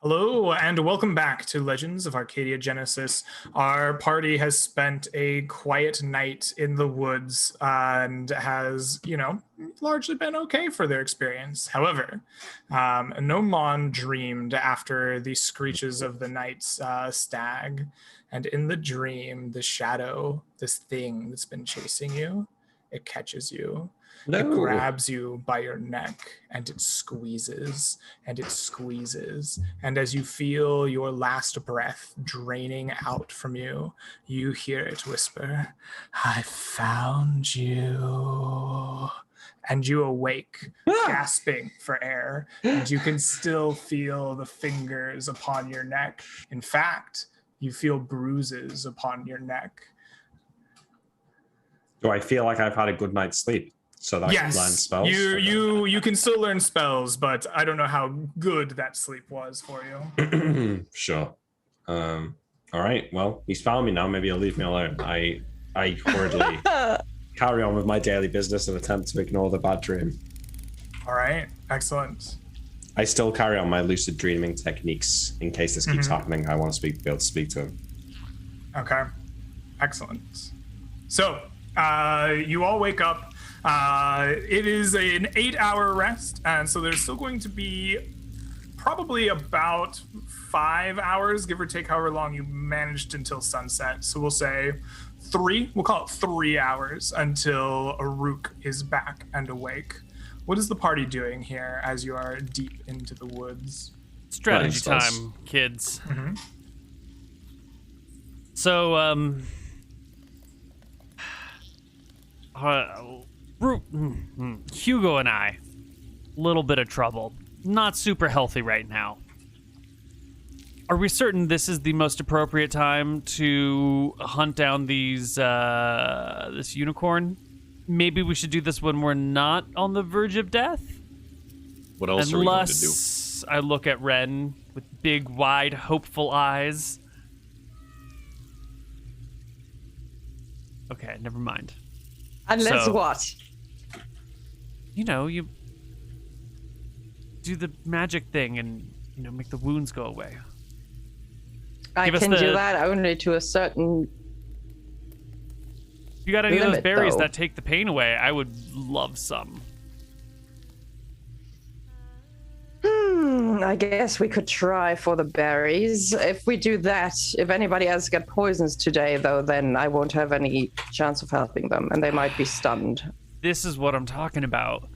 Hello, and welcome back to Legends of Arcadia Genesis. Our party has spent a quiet night in the woods and has, largely been okay for their experience. However, no Mon dreamed after the screeches of the night's stag. And in the dream, the shadow, this thing that's been chasing you, it catches you. No. It grabs you by your neck and it squeezes and it squeezes. And as you feel your last breath draining out from you, you hear it whisper, "I found you." And you awake, gasping for air, and you can still feel the fingers upon your neck. In fact, you feel bruises upon your neck. Do I feel like I've had a good night's sleep? So that I can learn spells? You can still learn spells, but I don't know how good that sleep was for you. Sure. All right. Well, he's found me now. Maybe he'll leave me alone. I hurriedly carry on with my daily business and attempt to ignore the bad dream. All right. Excellent. I still carry on my lucid dreaming techniques in case this keeps happening. I want to be able to speak to him. Okay. Excellent. So you all wake up. It is an 8-hour rest, and so there's still going to be probably about 5 hours, give or take however long you managed until sunset. So we'll say 3, we'll call it 3 hours until Aruk is back and awake. What is the party doing here as you are deep into the woods? Strategy time, kids. So, Hugo and I, little bit of trouble. Not super healthy right now. Are we certain this is the most appropriate time to hunt down this unicorn? Maybe we should do this when we're not on the verge of death? What else are we going to do? Unless I look at Ren with big, wide, hopeful eyes. Okay, never mind. Unless what? You do the magic thing and, make the wounds go away. I can do that only to a certain If you got any of those berries though. that take the pain away, I would love some. I guess we could try for the berries. If we do that, if anybody else get poisons today, though, then I won't have any chance of helping them, and they might be stunned. This is what I'm talking about.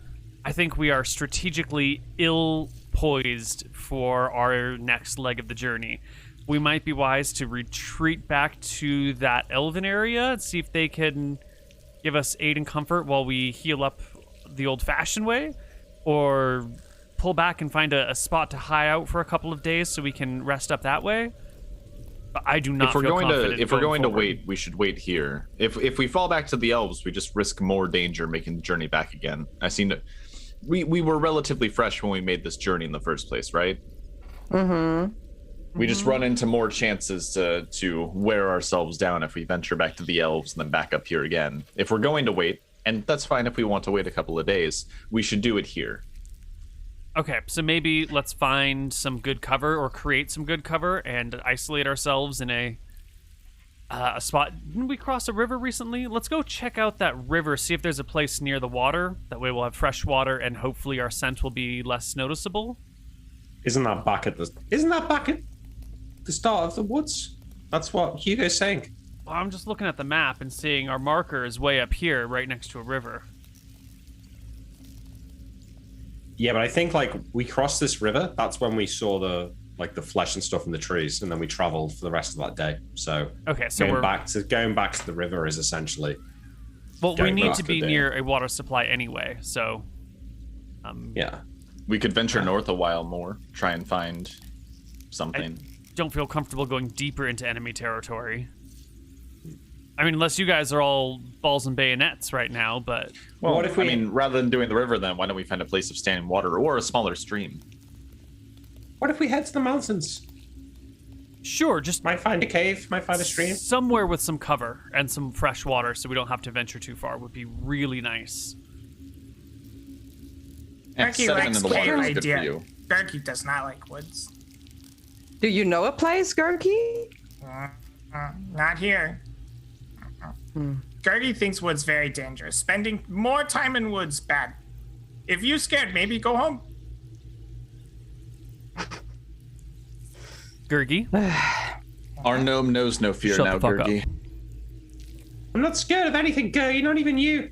I think we are strategically ill-poised for our next leg of the journey. We might be wise to retreat back to that elven area and see if they can give us aid and comfort while we heal up the old-fashioned way, or pull back and find a spot to hide out for a couple of days so we can rest up that way. But I do not feel confident. If we're going to wait, we should wait here. If we fall back to the elves, we just risk more danger making the journey back again. We were relatively fresh when we made this journey in the first place, right? We just run into more chances to wear ourselves down if we venture back to the elves and then back up here again. If we're going to wait, and that's fine if we want to wait a couple of days, we should do it here. Okay, so maybe let's find some good cover or create some good cover and isolate ourselves in a spot. Didn't we cross a river recently? Let's go check out that river, see if there's a place near the water. That way we'll have fresh water and hopefully our scent will be less noticeable. Isn't that back at the start of the woods? That's what Hugo's saying. Well, I'm just looking at the map and seeing our marker is way up here, right next to a river. Yeah, but I think we crossed this river. That's when we saw the flesh and stuff in the trees, and then we traveled for the rest of that day. So okay, so going back to the river is essentially. Well, we need to be near a water supply anyway. So. Yeah. We could venture north a while more, try and find something. I don't feel comfortable going deeper into enemy territory. I mean, unless you guys are all balls and bayonets right now, but... Well, what if rather than doing the river, then why don't we find a place of standing water or a smaller stream? What if we head to the mountains? Sure, just... Might find a cave, might find a stream. Somewhere with some cover and some fresh water so we don't have to venture too far would be really nice. Darky likes cave idea. Darky does not like woods. Do you know a place, Gergi? Not here. Gergi thinks woods very dangerous. Spending more time in woods bad. If you scared, maybe go home. Gergi. Our gnome knows no fear Shut now, the fuck Gergi. I'm not scared of anything, Gertie, not even you.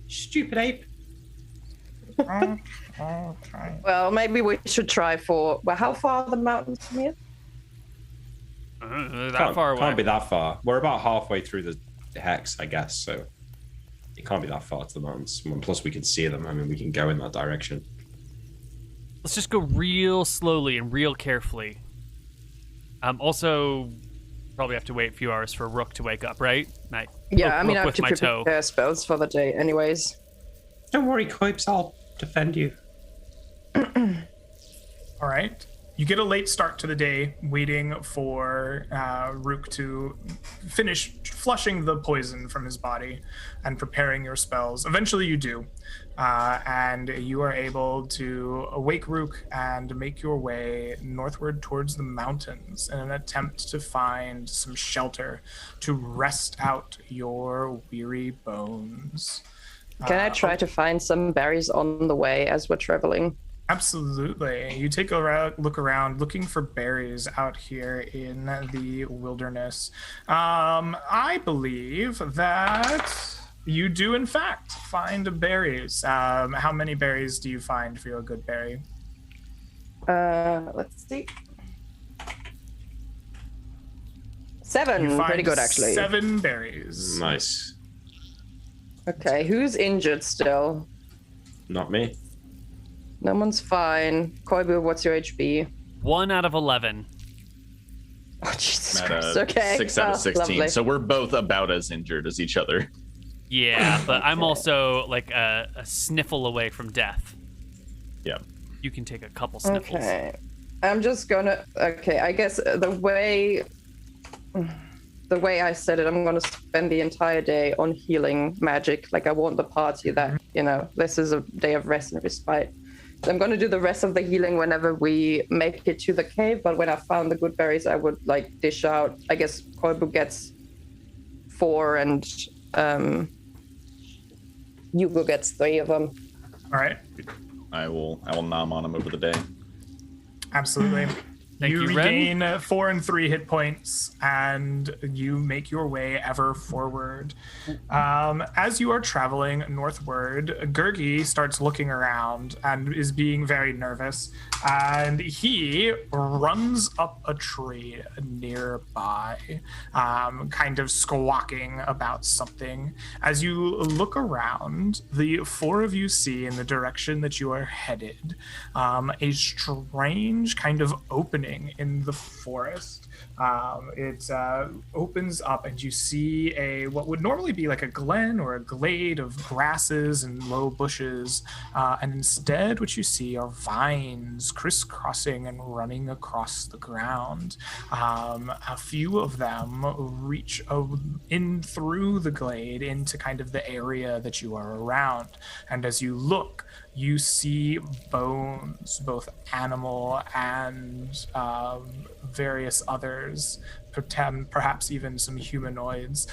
Stupid ape. Okay. Well, maybe we should try for. Well, how far are the mountains from here? That far away. Can't be that far. We're about halfway through the hex, I guess, so it can't be that far to the mountains. And plus, we can see them. I mean, we can go in that direction. Let's just go real slowly and real carefully. Also, probably have to wait a few hours for Rook to wake up, right? Yeah, I mean, I have with to my toe. prepare spells for the day, anyways. Don't worry, Coibs, I'll defend you. All right. You get a late start to the day, waiting for Rook to finish flushing the poison from his body and preparing your spells. Eventually you do. And you are able to awake Rook and make your way northward towards the mountains in an attempt to find some shelter to rest out your weary bones. Can I try to find some berries on the way as we're traveling? Absolutely. You take a look around looking for berries out here in the wilderness. I believe that you do, in fact, find berries. How many berries do you find for your good berry? Let's see. 7. You find Pretty good, actually. 7 berries. Nice. Okay, who's injured still? Not me. No one's fine. Koibu, what's your HB? 1 out of 11. Oh, Jesus At Christ. Okay. 6 out of 16. Lovely. So we're both about as injured as each other. Yeah, but I'm also like a sniffle away from death. Yeah. You can take a couple sniffles. Okay. I'm just gonna. Okay, I guess the way I said it, I'm gonna spend the entire day on healing magic. Like, I want the party that, this is a day of rest and respite. So I'm gonna do the rest of the healing whenever we make it to the cave, but when I found the good berries, I would dish out. I guess Koibu gets 4 and Yugo gets 3 of them. All right. I will nom on him over the day. Absolutely. Thank you, Ren. regain 4 and 3 hit points, and you make your way ever forward. As you are traveling northward, Gergi starts looking around and is being very nervous, and he runs up a tree nearby, kind of squawking about something. As you look around, the 4 of you see in the direction that you are headed a strange kind of opening in the forest. It opens up and you see what would normally be like a glen or a glade of grasses and low bushes, and instead what you see are vines crisscrossing and running across the ground. A few of them reach in through the glade into kind of the area that you are around, and as you look, you see bones, both animal and various others, perhaps even some humanoids,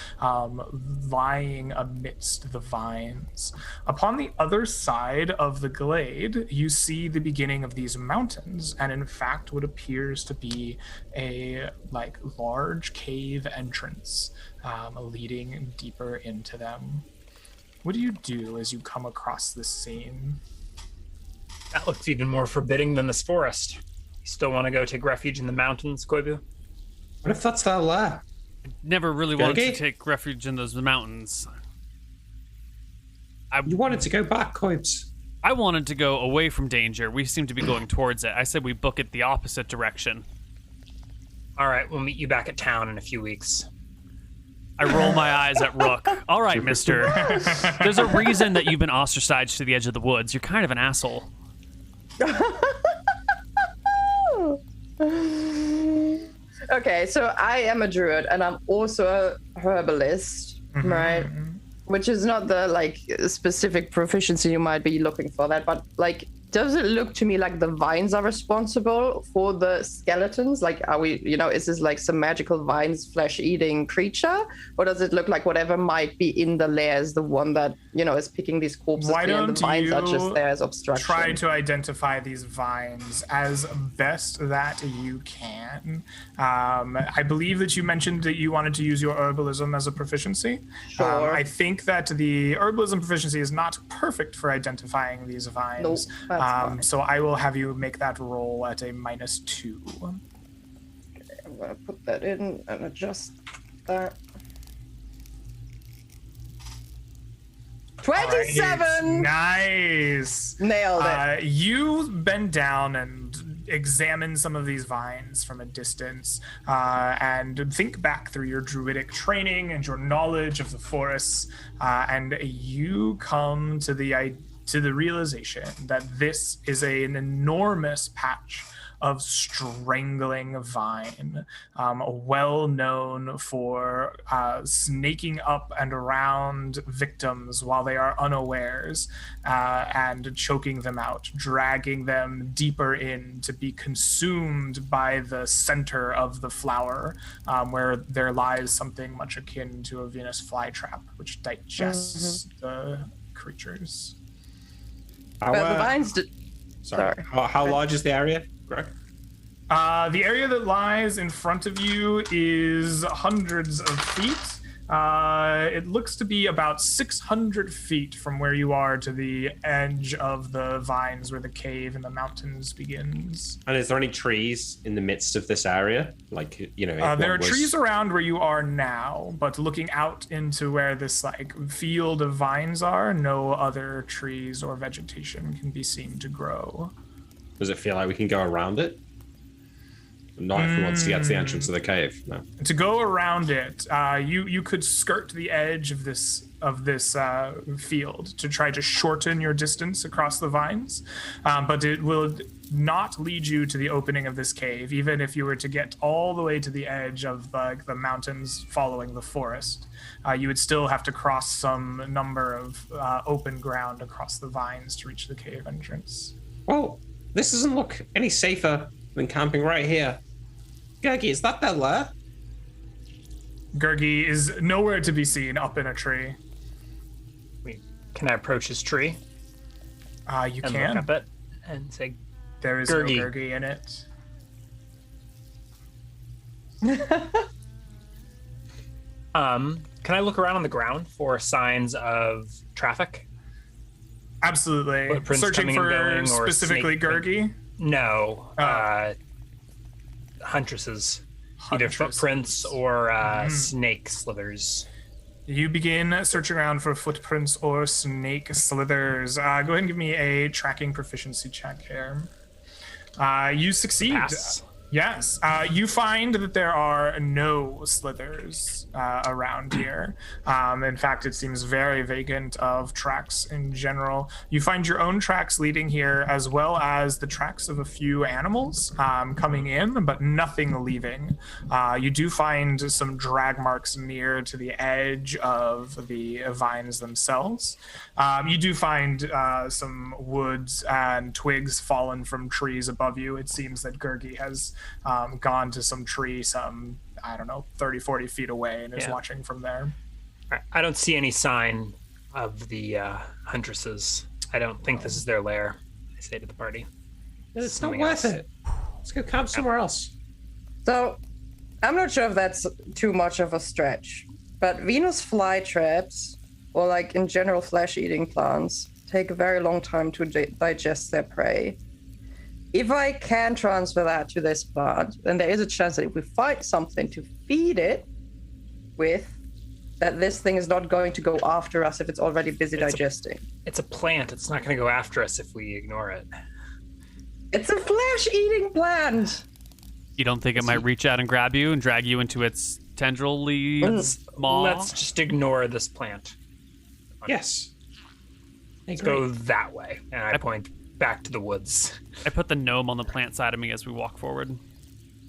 lying amidst the vines. Upon the other side of the glade, you see the beginning of these mountains, and in fact what appears to be a large cave entrance leading deeper into them. What do you do as you come across this scene? That looks even more forbidding than this forest. You still want to go take refuge in the mountains, Koibu? What if that's that lair? Never really wanted to Gergi? take refuge in those mountains. You wanted to go back, Coibs. I wanted to go away from danger. We seem to be going towards it. I said we book it the opposite direction. All right, we'll meet you back at town in a few weeks. I roll my eyes at Rook. All right, mister. There's a reason that you've been ostracized to the edge of the woods. You're kind of an asshole. Okay, so I am a druid and I'm also a herbalist, right? Which is not the specific proficiency you might be looking for that, but Does it look to me like the vines are responsible for the skeletons? Like, are we, is this like some magical vines flesh-eating creature? Or does it look like whatever might be in the lair is the one that, is picking these corpses Why and the don't vines are just you there as obstruction? try to identify these vines as best that you can. I believe that you mentioned that you wanted to use your herbalism as a proficiency. Sure. I think that the herbalism proficiency is not perfect for identifying these vines. Nope, that's fine. So I will have you make that roll at a -2. Okay, I'm going to put that in and adjust that. 27! Nice! Nailed it. You bend down and examine some of these vines from a distance and think back through your druidic training and your knowledge of the forests, and you come to the realization that this is an enormous patch of strangling vine, well known for snaking up and around victims while they are unawares and choking them out, dragging them deeper in to be consumed by the center of the flower, where there lies something much akin to a Venus flytrap, which digests the creatures. But the vines... Sorry. How large is the area, Greg? The area that lies in front of you is hundreds of feet. It looks to be about 600 feet from where you are to the edge of the vines where the cave in the mountains begins. And is there any trees in the midst of this area? Like, there are trees around where you are now, but looking out into where this field of vines are, no other trees or vegetation can be seen to grow. Does it feel like we can go around it? Not if we want to get to the entrance of the cave. No. To go around it, you could skirt the edge of this field to try to shorten your distance across the vines, but it will not lead you to the opening of this cave. Even if you were to get all the way to the edge of the mountains following the forest, you would still have to cross some number of open ground across the vines to reach the cave entrance. Well, this doesn't look any safer than camping right here. Gergie, is that their lair? Gergie is nowhere to be seen up in a tree. Wait, can I approach his tree? You and can. look up it and say, There is Gergie. no Gergie in it. Can I look around on the ground for signs of traffic? Absolutely. Footprints Searching coming and for going, or specifically snake Gergie? No. Huntresses. Either Huntress. footprints or snake slithers. You begin searching around for footprints or snake slithers. Go ahead and give me a tracking proficiency check here. You succeed. Pass. Yes. You find that there are no slithers around here. In fact, it seems very vacant of tracks in general. You find your own tracks leading here, as well as the tracks of a few animals coming in, but nothing leaving. You do find some drag marks near to the edge of the vines themselves. You do find some woods and twigs fallen from trees above you. It seems that Gergie has gone to some tree 30, 40 feet away and is watching from there. I don't see any sign of the huntresses. I don't think this is their lair, I say to the party. It's not worth it. Let's go camp somewhere else. So, I'm not sure if that's too much of a stretch, but Venus flytraps, or in general flesh-eating plants, take a very long time to digest their prey. If I can transfer that to this plant, then there is a chance that if we find something to feed it with, that this thing is not going to go after us if it's already busy digesting. It's a plant. It's not going to go after us if we ignore it. It's a flesh-eating plant! You don't think it might reach out and grab you and drag you into its tendril-y maw? Let's just ignore this plant. Yes. Let's go that way. And I point back to the woods. I put the gnome on the plant side of me as we walk forward.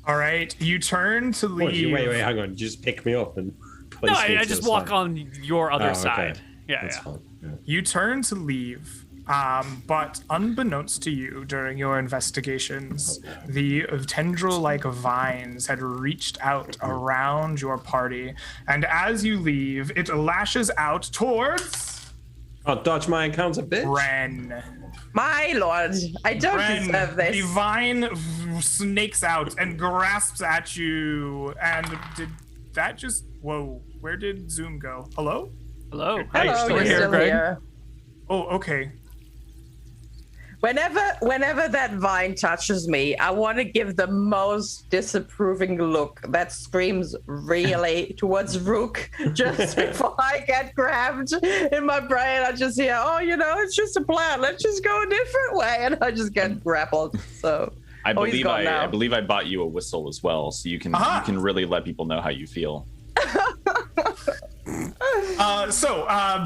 All right, you turn to leave. Wait, hang on. Just pick me up and place No, me I to just the walk side. on your other Oh, okay. side. Yeah, That's yeah. fine. Yeah. You turn to leave, But unbeknownst to you, during your investigations, the tendril-like vines had reached out around your party, and as you leave, it lashes out towards Oh, dodge my encounter, bitch. Ren. My lord, I don't Ren, deserve this. the vine snakes out and grasps at you, and did that just... Whoa, where did Zoom go? Hello? Hello. Hello, Still you're here, still Greg? here. Oh, okay. Whenever that vine touches me, I want to give the most disapproving look that screams really towards Rook just before I get grabbed. In my brain, I just hear, oh, it's just a plan. Let's just go a different way. And I just get grappled. So I he's believe gone now. I believe I bought you a whistle as well, so you can really let people know how you feel.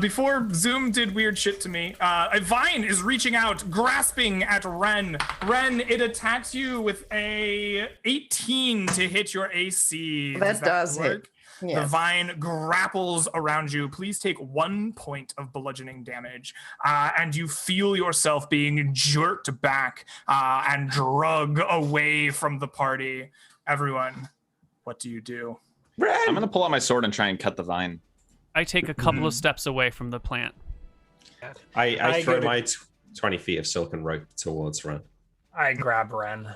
Before Zoom did weird shit to me, a vine is reaching out, grasping at Ren. Ren, it attacks you with a 18 to hit your AC. That does work? hit. Yes. The vine grapples around you. Please take 1 point of bludgeoning damage, and you feel yourself being jerked back and dragged away from the party. Everyone, what do you do? I'm gonna pull out my sword and try and cut the vine. I take a couple of steps away from the plant. I throw go to- my 20 feet of silken rope towards Ren. I grab Ren.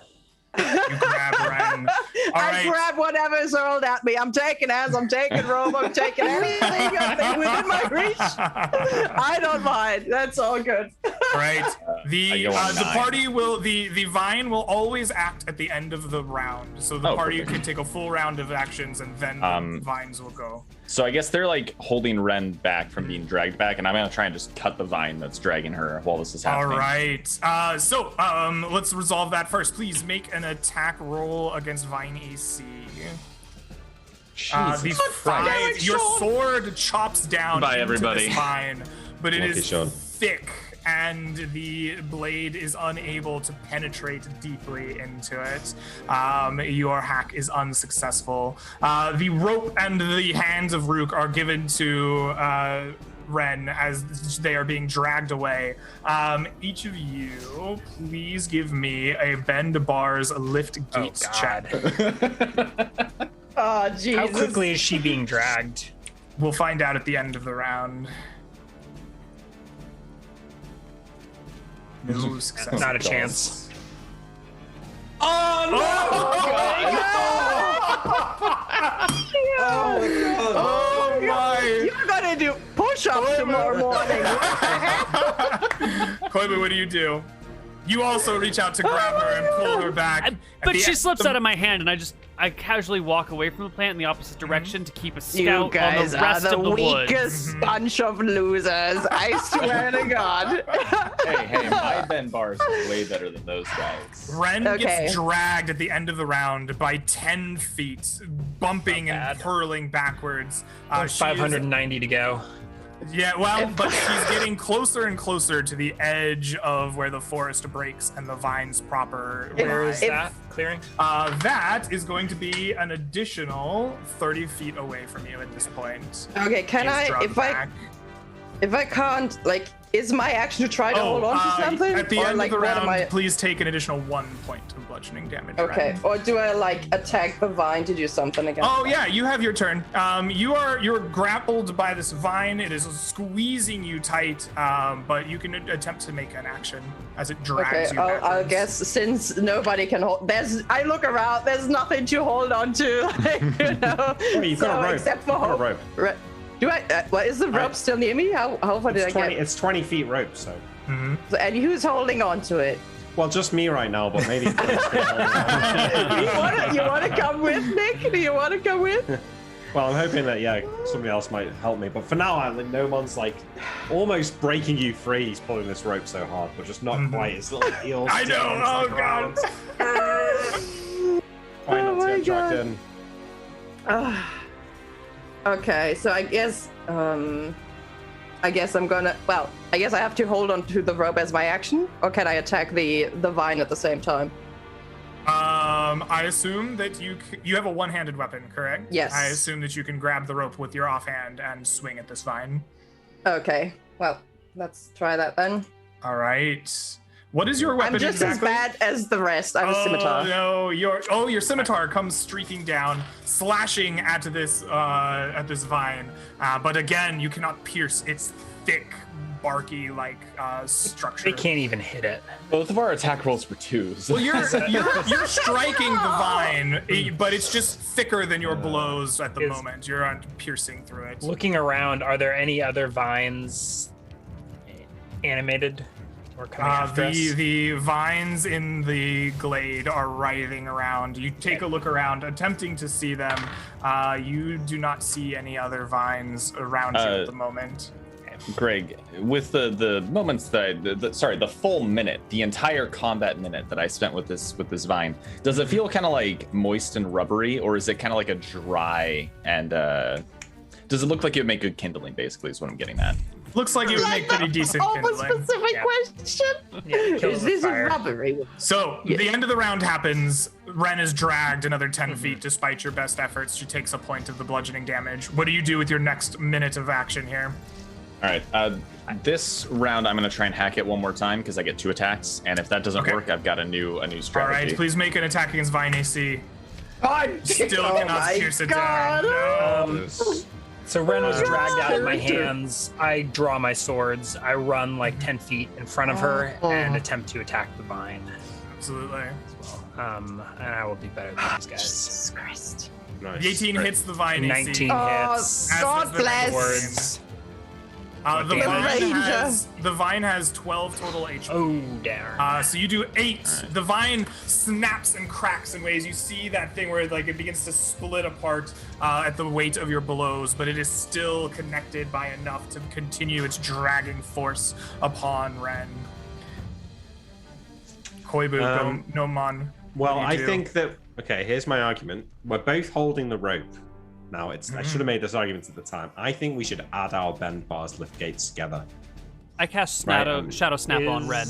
You grab Ren. All I right. grab whatever's hurled at me. I'm taking hands, I'm taking rope, I'm taking anything within my reach. I don't mind. That's all good. Right. I The go on the 9. party will the vine will always act at the end of the round. So the party perfect. can take a full round of actions and then the vines will go. So I guess they're like holding Ren back from being dragged back, and I'm gonna try and just cut the vine that's dragging her while this is happening. All right. So let's resolve that first. Please make an attack roll against Vine AC. Jesus The 5, your sword chops down Bye, into everybody. this vine, but it Lucky is Sean. thick, and the blade is unable to penetrate deeply into it. Your hack is unsuccessful. The rope and the hands of Rook are given to Ren as they are being dragged away. Each of you, please give me a bend bars lift gates check. Oh, Jesus. How quickly is she being dragged? We'll find out at the end of the round. No success. Not a chance. Oh my! You're gonna do push-ups tomorrow morning. Koibu, what do you do? You also reach out to grab her and pull her back. At But the she end- slips out of my hand, and I casually walk away from the plant in the opposite direction to keep a You scout on guys the are rest the of the woods. weakest bunch of losers. I swear to God. Hey, my bend bars are way better than those guys. Ren Okay. gets dragged at the end of the round by 10 feet, bumping and bad. hurling backwards. She is- 590 to go. Yeah, well, but she's getting closer and closer to the edge of where the forest breaks and the vines proper Where lie. is that clearing? That is going to be an additional 30 feet away from you at this point. Okay, can She's I, drugged back. if I can't, like, is my action to try to hold on to something? At the Or, end like, of the what am round, I- please take an additional 1 point of bludgeoning damage. Okay, Ren. or do I, like, attack the vine to do something again? Oh yeah, you have your turn. You're grappled by this vine. It is squeezing you tight, but you can attempt to make an action as it drags Okay, you I'll backwards. guess since nobody can hold, I look around, there's nothing to hold on to, like, Oh, you've got a rope. except for You've got a hope. rope. Do I, what, is the rope still near me? How far did I It's 20, get? it's 20 feet rope, so. Mm-hmm. And who's holding on to it? Well, just me right now, but maybe. You wanna come with, Nick? Do you wanna come with? Well, I'm hoping that, somebody else might help me. But for now, no one's like almost breaking you free. He's pulling this rope so hard, but just not quite. His little heels. I know. Oh god. Try not my to get dragged God. in. Okay, so I guess I'm gonna. Well, I guess I have to hold on to the rope as my action, or can I attack the vine at the same time? I assume that you have a one-handed weapon, correct? Yes. I assume that you can grab the rope with your offhand and swing at this vine. Okay, well, let's try that then. All right. What is your weapon I'm just exactly? as bad as the rest. I have a scimitar. No, your scimitar comes streaking down, slashing at this vine. But again, you cannot pierce its thick, barky structure. They can't even hit it. Both of our attack rolls were 2s. Well, you're striking the vine, but it's just thicker than your blows at the moment. You're not piercing through it. Looking around, are there any other vines animated or coming after us? The vines in the glade are writhing around. You take a look around, attempting to see them. You do not see any other vines around you at the moment. Greg, with the moments that the full minute, the entire combat minute that I spent with this vine, does it feel kind of like moist and rubbery, or is it kind of like a dry and does it look like it would make good kindling? Basically, is what I'm getting at. Looks like it would make pretty decent kindling. Specific question. Is this a robbery? So the end of the round happens. Ren is dragged another 10 feet despite your best efforts. She takes a point of the bludgeoning damage. What do you do with your next minute of action here? All right. This round, I'm going to try and hack it one more time because I get 2 attacks, and if that doesn't work, I've got a new strategy. All right, please make an attack against Vine AC. Still cannot pierce it down. No. So Ren was dragged out of my hands. I draw my swords. I run like 10 feet in front of her and attempt to attack the vine. Absolutely. And I will be better than these guys. Jesus Christ. Nice. The 18 hits the Vine AC. 19 hits. As God does the bless. Words. The vine has 12 total HP. Oh, damn. So you do 8. The vine snaps and cracks in ways. You see that thing where it begins to split apart at the weight of your blows, but it is still connected by enough to continue its dragging force upon Ren. Koibu, no man. Well, I think that here's my argument. We're both holding the rope. Now, I should have made this argument at the time. I think we should add our bend bars lift gates together. I cast Shadow Snap on Ren.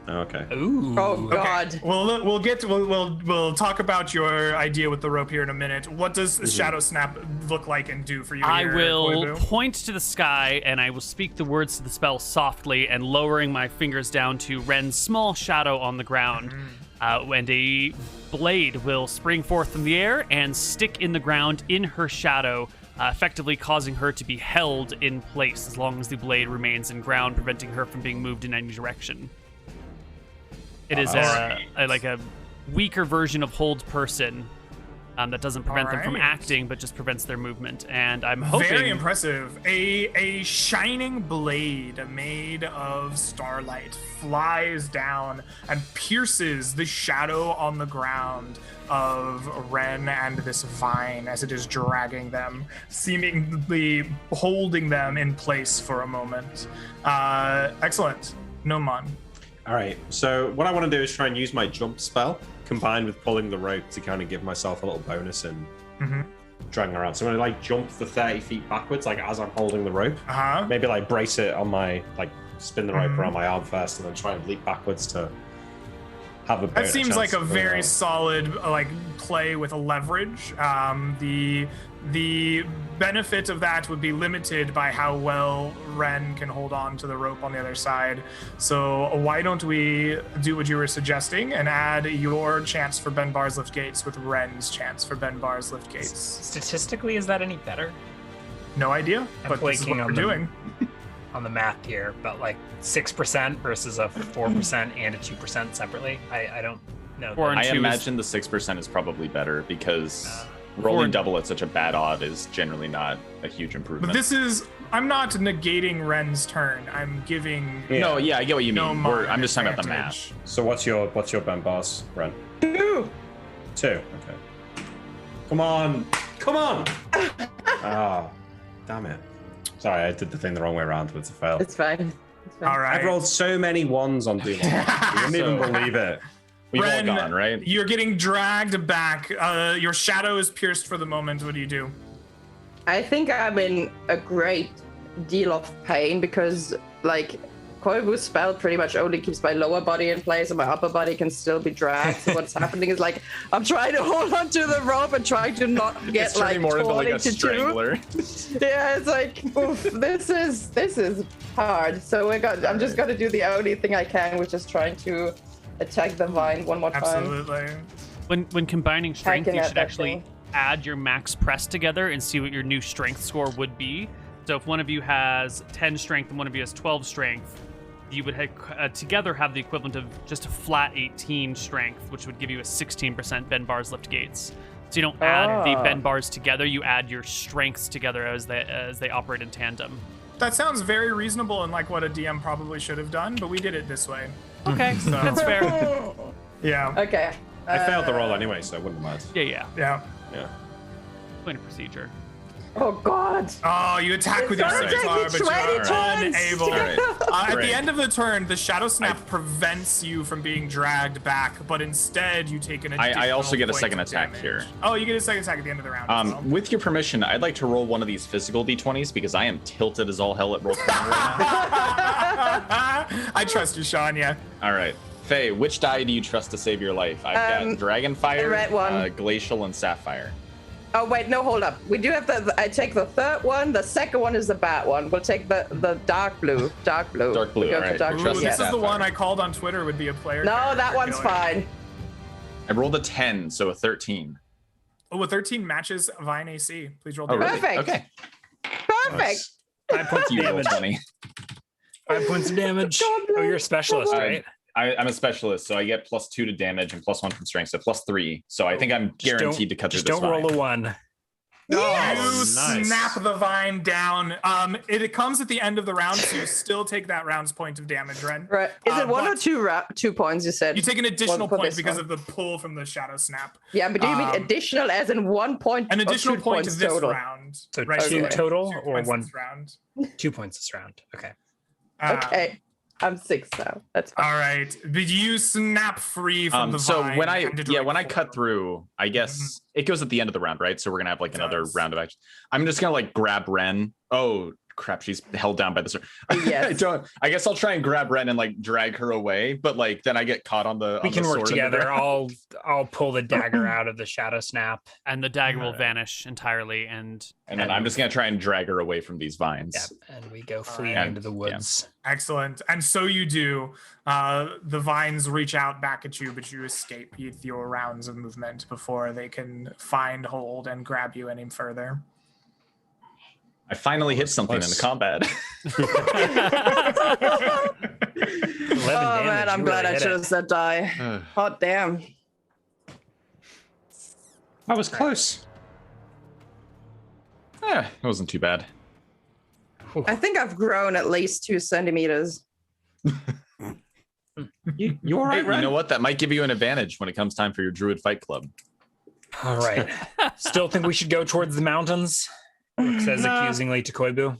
Okay. Ooh. Oh God. Okay. We'll talk about your idea with the rope here in a minute. What does Shadow Snap look like and do for you? I here, will Koibu? point to the sky and I will speak the words to the spell softly and lowering my fingers down to Ren's small shadow on the ground. And a blade will spring forth from the air and stick in the ground in her shadow, effectively causing her to be held in place as long as the blade remains in ground, preventing her from being moved in any direction. It is a weaker version of hold person that doesn't prevent them from acting, but just prevents their movement. And I'm hoping... Very impressive. A shining blade made of starlight flies down and pierces the shadow on the ground of Ren and this vine as it is dragging them, seemingly holding them in place for a moment. Excellent. Noman. All right. So what I want to do is try and use my jump spell combined with pulling the rope to kind of give myself a little bonus and dragging around. So I'm going to jump for 30 feet backwards, as I'm holding the rope. Maybe brace it on my, spin the rope around my arm first and then try and leap backwards to have a bonus. That seems like a very solid play with a leverage. The benefit of that would be limited by how well Ren can hold on to the rope on the other side. So why don't we do what you were suggesting and add your chance for Ben Bar's lift gates with Ren's chance for Ben Bar's lift gates? Statistically, is that any better? No idea, I'm but this is what blanking we're doing. On the math here, but 6% versus a 4% and a 2% separately. I don't know. I imagine the 6% is probably better because rolling double at such a bad odd is generally not a huge improvement. But I'm not negating Ren's turn. I'm giving. No, I get what you mean. No I'm just talking about the advantage. math. So what's your Ben bars, Ren? 2. Okay. Come on. Oh, damn it. Sorry, I did the thing the wrong way around. It's a fail. It's fine. All right. I've rolled so many ones on Doom. You wouldn't even believe it. We've Ren, all gone, right? You're getting dragged back. Your shadow is pierced for the moment. What do you do? I think I'm in a great deal of pain because Koivu's spell pretty much only keeps my lower body in place and my upper body can still be dragged. So what's happening is like I'm trying to hold onto the rope and trying to not get It's turning more into torn like a into strangler. Yeah, it's like oof, this is hard. So I'm just gonna do the only thing I can, which is trying to attack the vine one more time. Absolutely. When combining strength, Hacking you at should that actually thing. add your max press together and see what your new strength score would be. So if one of you has 10 strength and one of you has 12 strength, you would together have the equivalent of just a flat 18 strength, which would give you a 16% bend bars lift gates. So you don't add the bend bars together, you add your strengths together as they operate in tandem. That sounds very reasonable and like what a DM probably should have done, but we did it this way. Okay, So, that's fair. yeah. Okay. I failed the roll anyway, so it wouldn't matter. Yeah. Yeah. Yeah. Point of procedure. Oh God. Oh, you attack with your gonna take scimitar, me but 20 you're turns. unable. All right. At Great. the end of the turn, the Shadow Snap prevents you from being dragged back, but instead you take an additional I also get a point second of attack damage. here. Oh, you get a second attack at the end of the round as well. With your permission, I'd like to roll one of these physical d20s because I am tilted as all hell at roll 20 right now. I trust you, Sean, yeah. All right. Faye, which die do you trust to save your life? I've got Dragonfire, the red one. Glacial, and Sapphire. Oh wait, no, hold up. We do have I take the third one. The second one is the bad one. We'll take the dark blue. Dark blue. Dark blue, We'll go for alright. dark Ooh, blue. Trust this me, is the Sapphire. one I called on Twitter would be a player. No, character that one's killer. fine. I rolled a 10, so a 13. Oh, a 13 matches Vine AC. Please roll Oh, damage. really? Perfect. Okay. Perfect. 5 points of You roll damage. 20. 5 points of damage. God Oh, you're a specialist, bless. right? I'm a specialist, so I get +2 to damage and +1 from strength, so +3. So I think I'm Just guaranteed to cut through Just this don't roll vine. a 1. Yes. You nice. snap the vine down. It comes at the end of the round, so you still take that round's point of damage, Ren. Right. Is it one or but two 2 points? You said. You take an additional for point this because one. of the pull from the shadow snap. Yeah, but do you mean um, additional, as in 1 point? An or additional 2 point points this total? round. So right? 2 So total 2 or points 1? this round. 2 points this round. Okay. Okay, I'm 6 now. That's fine. All right. But you snap free from the So vine. when I and to when I direct cut forward. through, I guess it goes at the end of the round, right? So we're gonna have like It another does. round of action. I'm just gonna like grab Ren. Oh crap, she's held down by the sword. Yes. I guess I'll try and grab Ren and like drag her away, but like then I get caught on the. We on can the work sword in the together. ground. I'll pull the dagger out of the shadow snap. And the dagger will vanish entirely, and And then I'm just gonna try and drag her away from these vines. Yeah, and we go fleeing right. into the woods. Excellent. And so you do. The vines reach out back at you, but you escape with your rounds of movement before they can find hold and grab you any further. I finally hit something in the Nice. combat. 11 Oh man, damage, I'm you glad really I hit chose it. that die. Hot damn. That was close. It wasn't too bad. I think I've grown at least 2 centimeters. You all Hey, right, you Ren? know what? That might give you an advantage when it comes time for your Druid Fight Club. All right. Still think we should go towards the mountains? Says accusingly to Koibu.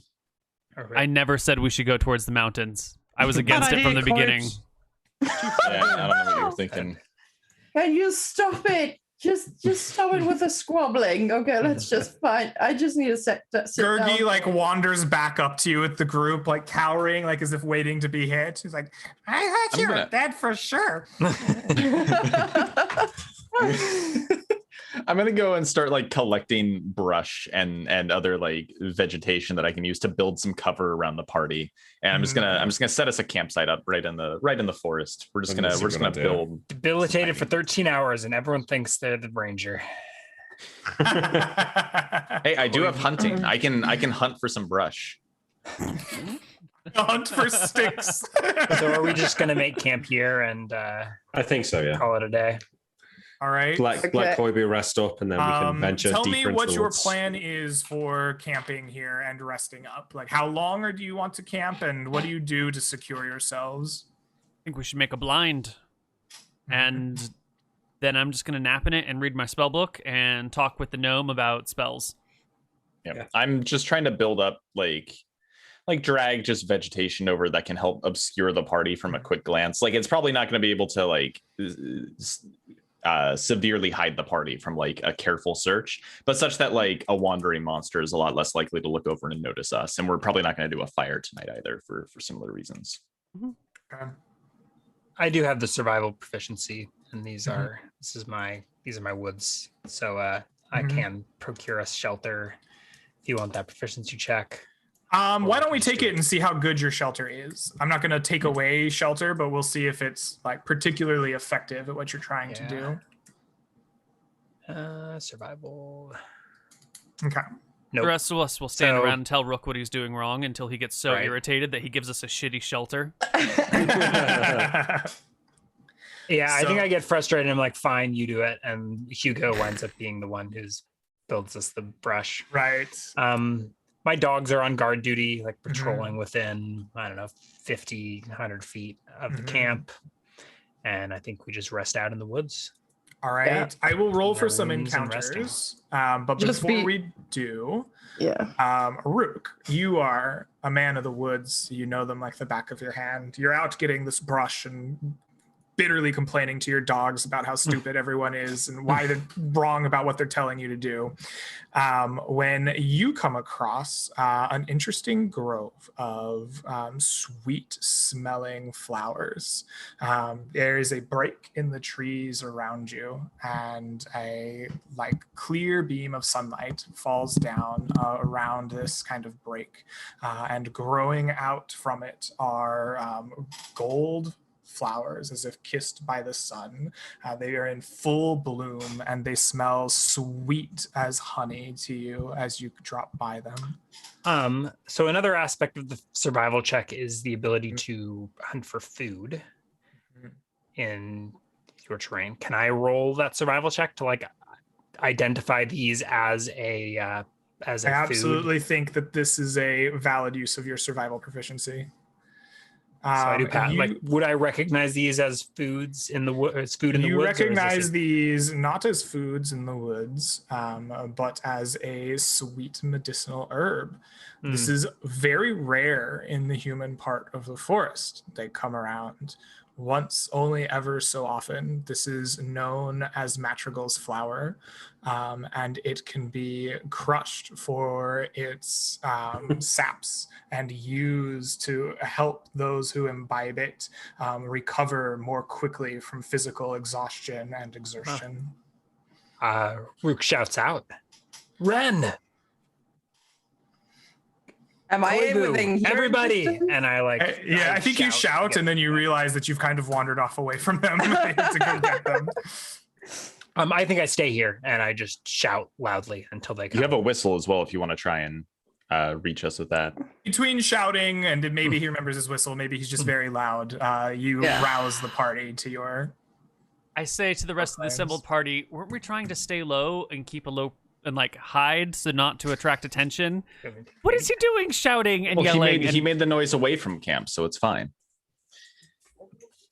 I never said we should go towards the mountains. I was against it from the beginning. Yeah, I don't know what you were thinking. Can you stop it? Just stop it with the squabbling. Okay, let's just find. I just need to sit Gurgi down. like wanders back up to you with the group, like cowering, like as if waiting to be hit. He's like, I thought you were dead for sure. I'm gonna go and start like collecting brush and other like vegetation that I can use to build some cover around the party. And I'm just gonna set us a campsite up right in the forest. We're just I think gonna that's a good idea. build. Debilitated for 13 hours, and everyone thinks they're the ranger. Hey, I do have hunting. I can hunt for some brush. Hunt for sticks. So are we just gonna make camp here and I think so, yeah. call it a day? All right. Let Koibu rest up and then we can venture Tell deeper me into what the your woods. plan is for camping here and resting up. Like, how long or do you want to camp, and what do you do to secure yourselves? I think we should make a blind. And then I'm just going to nap in it and read my spell book and talk with the gnome about spells. Yeah. I'm just trying to build up like drag just vegetation over that can help obscure the party from a quick glance. Like it's probably not going to be able to like severely hide the party from like a careful search, but such that like a wandering monster is a lot less likely to look over and notice us. And we're probably not going to do a fire tonight either for similar reasons. Okay. I do have the survival proficiency, and these are my woods. So I can procure us shelter if you want that proficiency check. Why don't we take it and see how good your shelter is? I'm not going to take away shelter, but we'll see if it's like particularly effective at what you're trying to do. Survival. Okay. Nope. The rest of us will stand around and tell Rook what he's doing wrong until he gets so irritated that he gives us a shitty shelter. Yeah, I think I get frustrated. I'm like, fine, you do it. And Hugo winds up being the one who's builds us the brush. Right. My dogs are on guard duty, like patrolling within, 50, 100 feet of the camp. And I think we just rest out in the woods. All right. Yeah. I will roll for some encounters. But before we do, Rook, you are a man of the woods. You know them like the back of your hand. You're out getting this brush and bitterly complaining to your dogs about how stupid everyone is and why they're wrong about what they're telling you to do. When you come across an interesting grove of sweet smelling flowers, there is a break in the trees around you, and a clear beam of sunlight falls down around this kind of break, and growing out from it are gold flowers as if kissed by the sun. They are in full bloom and they smell sweet as honey to you as you drop by them. So another aspect of the survival check is the ability to hunt for food in your terrain. Can I roll that survival check to identify these as a as a I absolutely food? think that this is a valid use of your survival proficiency. So I do would I recognize these as foods in the woods? You recognize these not as foods in the woods, but as a sweet medicinal herb. This is very rare in the human part of the forest. They come around once, only ever so often. This is known as madrigal's flower, and it can be crushed for its saps and used to help those who imbibe it recover more quickly from physical exhaustion and exertion. Rook shouts out, "Ren! Am I within everybody?" And I think you shout and then you realize that you've kind of wandered off away from them to go get them. I think I stay here and I just shout loudly until they come. You have a whistle as well if you want to try and reach us with that. Between shouting and maybe he remembers his whistle, maybe he's just very loud. You rouse the party to your. I say to the rest of the assembled party, weren't we trying to stay low and keep a low and hide so not to attract attention? What is he doing shouting and yelling? He made the noise away from camp, so it's fine.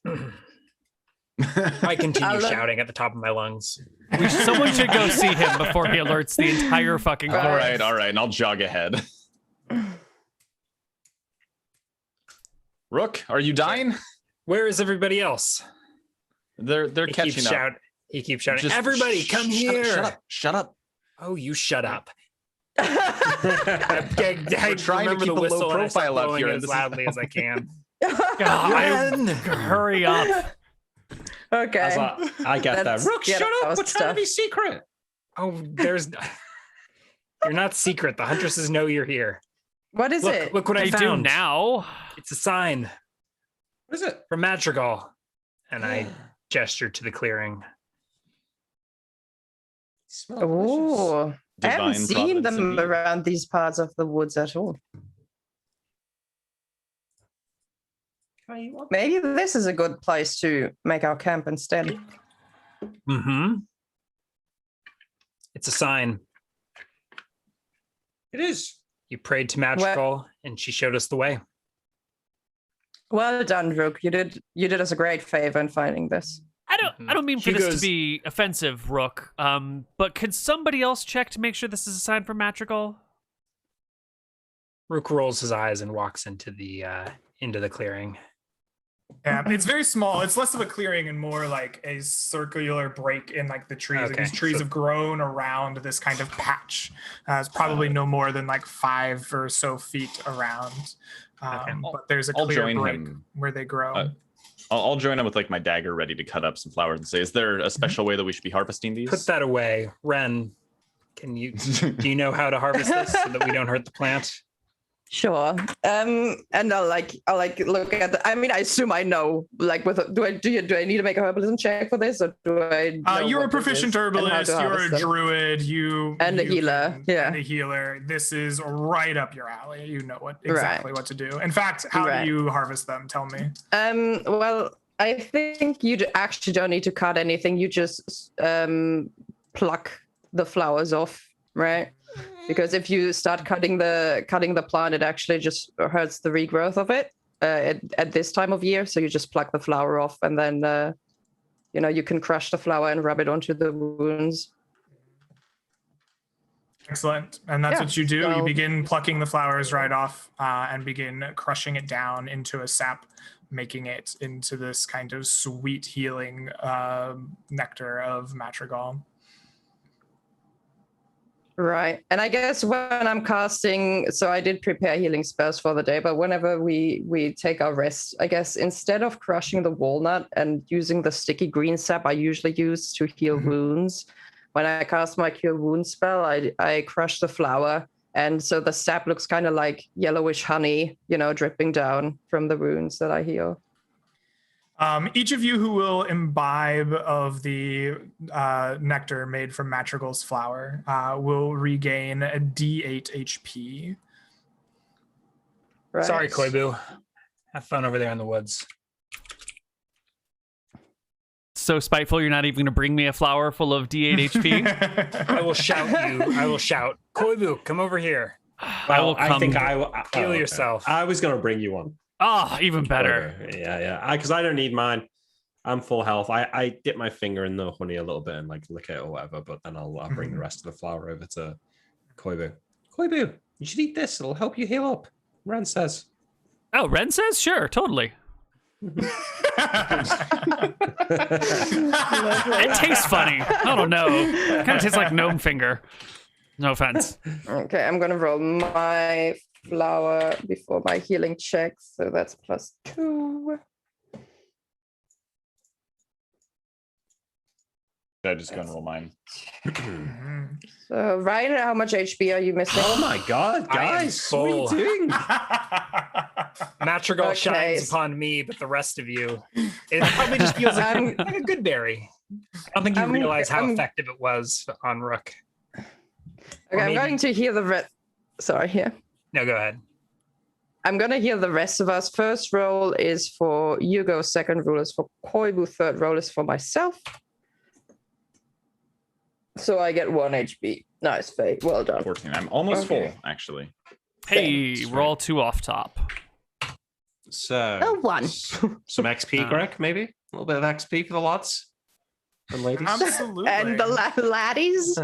I continue shouting at the top of my lungs. Someone should go see him before he alerts the entire fucking forest. All right, and I'll jog ahead. Rook, are you dying? Where is everybody else? They're catching up. He keeps shouting, everybody come here. Shut up. Oh, you shut up. We're trying to keep a low profile up here as loudly as I can. Hurry up. Okay. I get that. Rook, shut up. We're trying to be secret. Oh, you're not secret. The huntresses know you're here. What is it? Look what I do found. Now. It's a sign. What is it? From Madrigal. And I gesture to the clearing. Oh, I haven't seen them around these parts of the woods at all. Maybe this is a good place to make our camp instead. It's a sign. It is. You prayed to Madrigal, and she showed us the way. Well done, Rook. You did us a great favor in finding this. I don't mean for this to be offensive, Rook. But could somebody else check to make sure this is a sign from Madrigal? Rook rolls his eyes and walks into the clearing. Yeah, it's very small. It's less of a clearing and more like a circular break in the trees. Okay. These trees have grown around this kind of patch. It's probably no more than 5 or so feet around. But there's a I'll clear join break him. where they grow. I'll join him with like my dagger ready to cut up some flowers and say, is there a special way that we should be harvesting these? Put that away. Ren, do you know how to harvest this so that we don't hurt the plant? Sure. And I'll look at the, I mean, I assume I know, like, do I need to make a herbalism check for this, or do I know you're a proficient herbalist, you're a druid, and a healer. And a healer. This is right up your alley. You know exactly what to do. In fact, how do you harvest them? Tell me. Well, I think you actually don't need to cut anything. You just pluck the flowers off, right? Because if you start cutting the plant, it actually just hurts the regrowth of it at this time of year. So you just pluck the flower off, and then you can crush the flower and rub it onto the wounds. Excellent. And that's what you do. You begin plucking the flowers right off and begin crushing it down into a sap, making it into this kind of sweet healing nectar of madrigal. Right. And I guess when I'm casting, so I did prepare healing spells for the day, but whenever we take our rest, I guess instead of crushing the walnut and using the sticky green sap I usually use to heal wounds, when I cast my cure wound spell, I crush the flower. And so the sap looks kind of like yellowish honey, dripping down from the wounds that I heal. Each of you who will imbibe of the nectar made from madrigal's flower will regain a D8 HP. Right. Sorry, Koibu. Have fun over there in the woods. So spiteful, you're not even going to bring me a flower full of D8 HP? I will shout you. I will shout, Koibu, come over here. Well, I think I will. Heal yourself. I was going to bring you one. Oh, even better. Yeah. Because I don't need mine. I'm full health. I dip my finger in the honey a little bit and like lick it or whatever, but then I'll bring the rest of the flower over to Koibu. Koibu, you should eat this. It'll help you heal up. Ren says. Oh, Ren says? Sure, totally. It tastes funny. I don't know. It kind of tastes like gnome finger. No offense. Okay, I'm going to roll my flower before my healing check, so that's +2. I just gonna roll mine. So Ryan, how much HP are you missing? Oh my god, guys, what are you doing? Madrigal shines upon me, but the rest of you, it probably just feels like a good berry. I don't think you realize how effective it was on Rook. Okay, I'm going to heal the rest. Sorry, yeah. No, go ahead. I'm going to heal the rest of us. First roll is for Hugo. Second roll is for Koibu. Third roll is for myself. So I get 1 HP. Nice, Faye. Well done. 14. I'm almost full, actually. Hey, we're all 2 off top. So, 1. Some XP, Greg, maybe? A little bit of XP for the lads and ladies. Absolutely. And the laddies?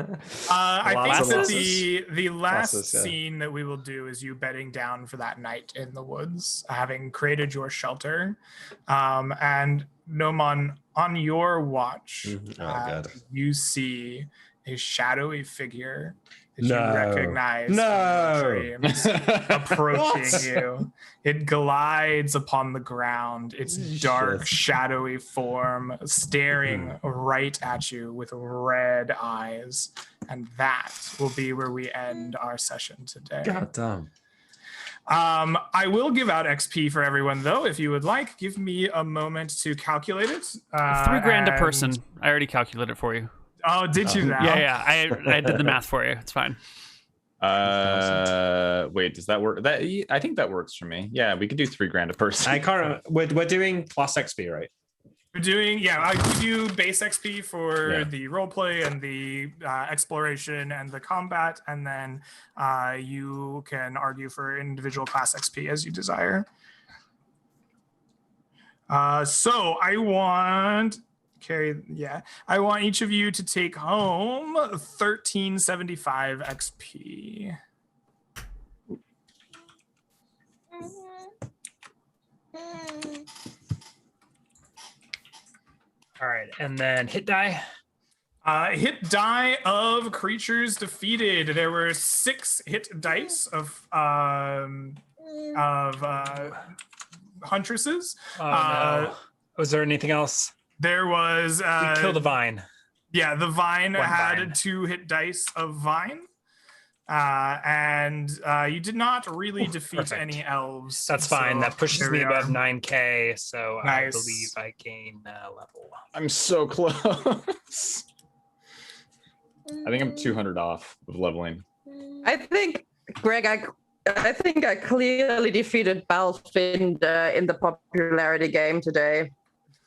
I think that the last scene that we will do is you bedding down for that night in the woods, having created your shelter. And Nomon, on your watch, you see a shadowy figure that you recognize from dreams approaching you. It glides upon the ground, its dark, shadowy form staring right at you with red eyes. And that will be where we end our session today. God damn. I will give out XP for everyone, though, if you would like. Give me a moment to calculate it. $3,000 a person. I already calculated it for you. Oh, did you now? Yeah. I did the math for you. It's fine. Wait, does that work? I think that works for me. Yeah, we could do $3,000 a person. I can't remember. We're doing plus XP, right? We're doing, I give you base XP for the roleplay and the exploration and the combat, and then you can argue for individual class XP as you desire. So I want each of you to take home 1375 XP. All right, and then hit die. Hit die of creatures defeated. There were 6 hit dice of huntresses. No. Was there anything else? There was. We killed the vine. Yeah, the vine One had vine. 2 hit dice of vine. And you did not really defeat perfect. any elves. That's fine. so That pushes there me we above are. 9K, so I Nice. believe I gain a level. I'm so close. I think I'm 200 off of leveling. I think, Greg, I think I clearly defeated Balfinder in the popularity game today.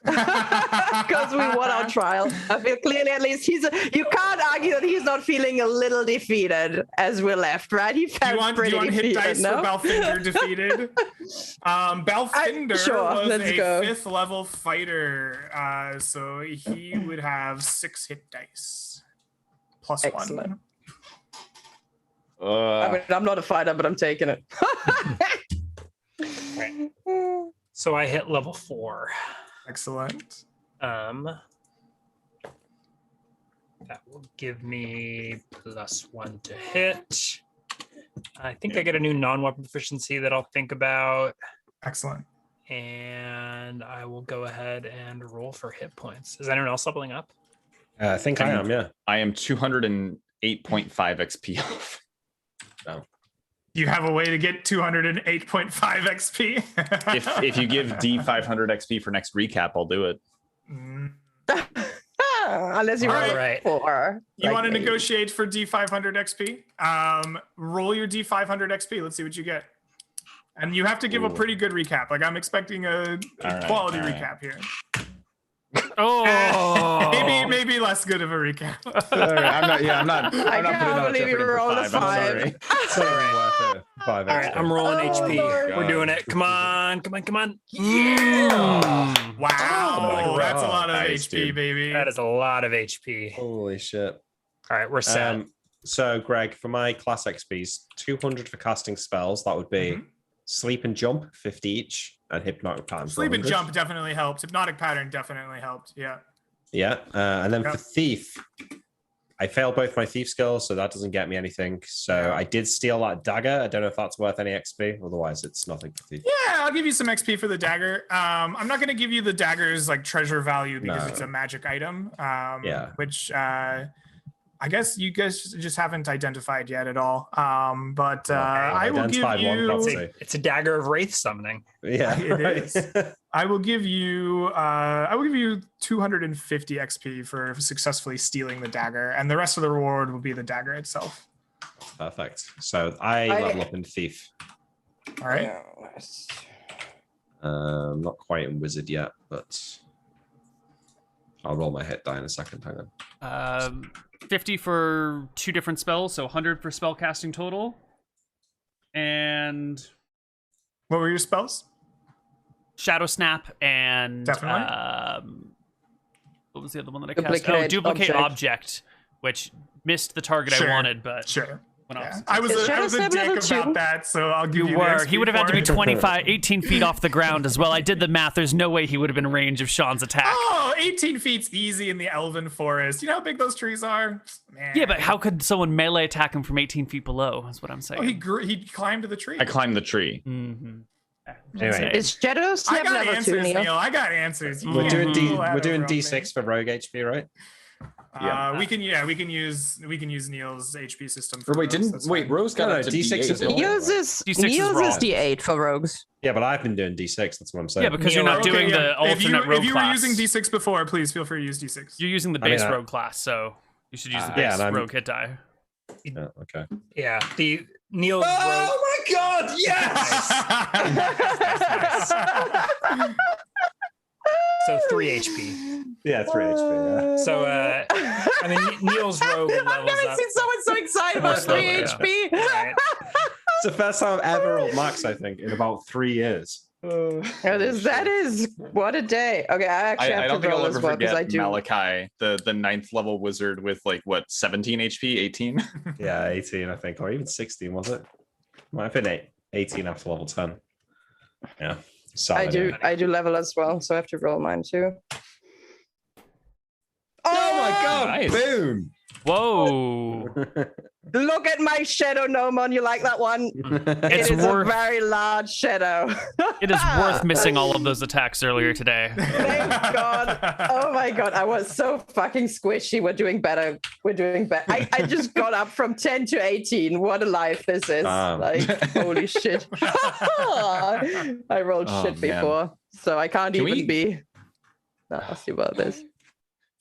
Because we won our trial. I feel clearly, at least you can't argue that he's not feeling a little defeated as we're left, right? He felt pretty do you want defeated, hit dice no? for Balfinder defeated? Balfinder Sure, was let's a go. 5th level fighter, so he would have 6 hit dice plus Excellent. 1. I mean, I'm not a fighter, but I'm taking it. Right. So I hit level 4. Excellent. That will give me +1 to hit. I think I get a new non-weapon proficiency that I'll think about. Excellent. And I will go ahead and roll for hit points. Is anyone else leveling up? I think I am, yeah. I am 208.5 XP off. You have a way to get 208.5 XP. If you give D 500 XP for next recap, I'll do it. Unless you All roll right. a 4. You like want to me. negotiate for D500 XP? Roll your D500 XP. Let's see what you get. And you have to give a pretty good recap. Like, I'm expecting a quality all right. recap here. Oh, Maybe less good of a recap. Sorry, I'm not I putting on can't believe you Jeopardy for rolled a 5. I'm 5. sorry. It's not even worth it. 5 All right, extra. I'm rolling Oh, HP. Lord. We're doing it. Come on. Wow, Oh, that's a lot of nice, HP, dude. baby. That is a lot of HP. Holy shit. All right, we're set. So, Greg, for my class XPs, 200 for casting spells. That would be sleep and jump, 50 each, and hypnotic pattern. Sleep and 100. jump definitely helped. Hypnotic pattern definitely helped. Yeah. Yeah, and then Yep. for thief, I failed both my thief skills, so that doesn't get me anything. So I did steal that dagger. I don't know if that's worth any XP. Otherwise, it's nothing for thief. Yeah, I'll give you some XP for the dagger. I'm not going to give you the dagger's like treasure value because No. it's a magic item. Yeah. Which I guess you guys just haven't identified yet at all. But I will give identified one you. property. It's a dagger of wraith summoning. Yeah, It is. I will give you 250 XP for successfully stealing the dagger, and the rest of the reward will be the dagger itself. Perfect. So I level up in thief. All right. Not quite in wizard yet, but I'll roll my hit die in a second. Hang on. 50 for 2 different spells, so 100 for spell casting total. And What were your spells? Shadow Snap and Definitely. what was the other one that I cast? Duplicate Duplicate object. object, which missed the target Sure. I wanted, but Sure. went Yeah. off. I was Is a Shadow Snap dick level 2? about that, so I'll give You you the were. XP He would have had to be for it. 18 feet off the ground as well. I did the math. There's no way he would have been in range of Sean's attack. Oh, 18 feet's easy in the elven forest. You know how big those trees are? Man. Yeah, but how could someone melee attack him from 18 feet below? Is what I'm saying. Oh, he climbed the tree. I climbed the tree. Mm-hmm. Anyway. Is Shadow I Snap got level 2, answers, Neal? Neal. I got answers. You We're can't doing rule that we're doing over on me. D6 for rogue HP, right? We can use Neal's HP system. For Wait, rogues, that's wait, fine. Rose got No, up to D6 D8. is wrong. Neal's D6 is is wrong. D8 for rogues. Yeah, but I've been doing D6. That's what I'm saying. Yeah, because you're not Okay, doing yeah. the alternate if rogue you class. were using D6 before, please feel free to use D6. You're using the I mean, base I- rogue class, so you should use the yeah, base and I'm- rogue hit die. Yeah, okay. Yeah, the Neal's rogue. my god, yes! So 3 HP. Yeah, 3 HP, yeah. So I mean Neal's rogue I've levels never up. seen someone so excited about Most 3 level, yeah. HP. Right. It's the first time I've ever rolled max, I think, in about 3 years. That is what a day. Okay, I actually I have don't to think I'll roll as ever well because forget I do. Malachi, the 9th level wizard with like what 17 HP, 18. Yeah, 18, I think, or even 16, was it? Might have been 18 after level 10. Yeah. I do level as well, so I have to roll mine too. Oh my god! Nice. Boom! Whoa. Look at my shadow gnomon. You like that one? It's It is worth a very large shadow. it is worth missing all of those attacks earlier today. Thank God. Oh my God. I was so fucking squishy. We're doing better. We're doing better. I just got up from 10 to 18. What a life this is. Like, holy shit. I rolled shit before, so I can't even be nasty about this.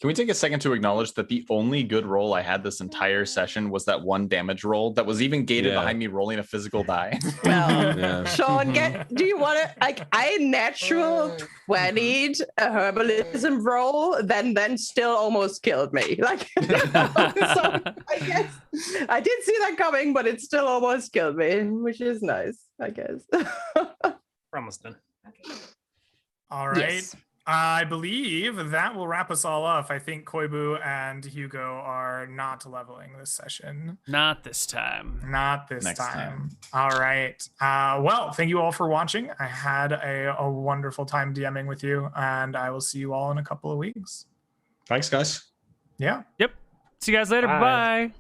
Can we take a second to acknowledge that the only good roll I had this entire session was that one damage roll that was even gated behind me rolling a physical die? Well, Sean, do you want to, like, I natural 20'd a herbalism roll, then still almost killed me. Like, so I guess I did see that coming, but it still almost killed me, which is nice, I guess. We're almost done. All right. Yes. I believe that will wrap us all up. I think Koibu and Hugo are not leveling this session. Not this time. Not this Next time. All right. Well, thank you all for watching. I had a wonderful time DMing with you, and I will see you all in a couple of weeks. Thanks, guys. Yeah. Yep. See you guys later. Bye. Bye.